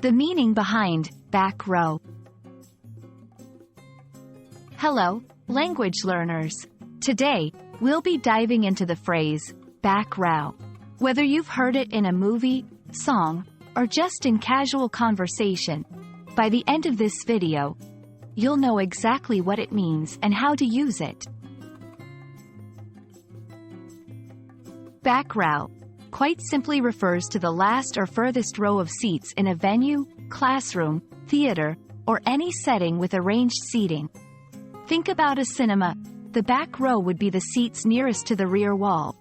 The meaning behind back row. Hello, language learners. Today, we'll be diving into the phrase back row. Whether you've heard it in a movie, song, or just in casual conversation, by the end of this video, you'll know exactly what it means and how to use it. Back row quite simply refers to the last or furthest row of seats in a venue, classroom, theater, or any setting with arranged seating. Think about a cinema. The back row would be the seats nearest to the rear wall.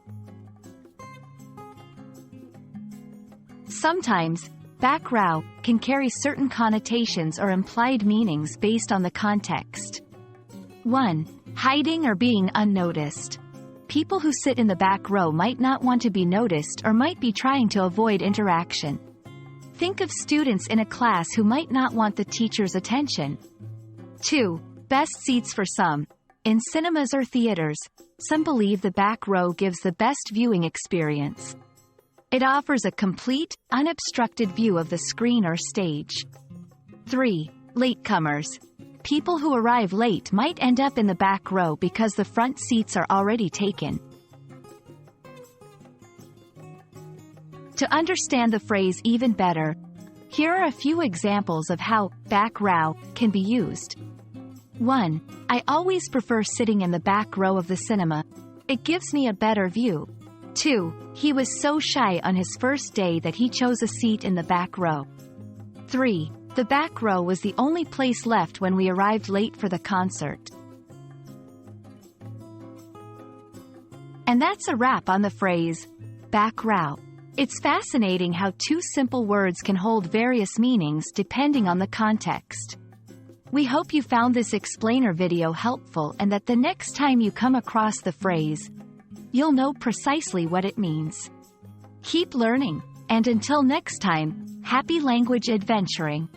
Sometimes, back row can carry certain connotations or implied meanings based on the context. 1. Hiding or being unnoticed. People who sit in the back row might not want to be noticed or might be trying to avoid interaction. Think of students in a class who might not want the teacher's attention. 2. Best seats for some. In cinemas or theaters, some believe the back row gives the best viewing experience. It offers a complete, unobstructed view of the screen or stage. 3. Latecomers. People who arrive late might end up in the back row because the front seats are already taken. To understand the phrase even better, here are a few examples of how back row can be used. 1. I always prefer sitting in the back row of the cinema. It gives me a better view. 2. He was so shy on his first day that he chose a seat in the back row. 3. The back row was the only place left when we arrived late for the concert. And that's a wrap on the phrase back row. It's fascinating how two simple words can hold various meanings depending on the context. We hope you found this explainer video helpful and that the next time you come across the phrase, you'll know precisely what it means. Keep learning, and until next time, happy language adventuring.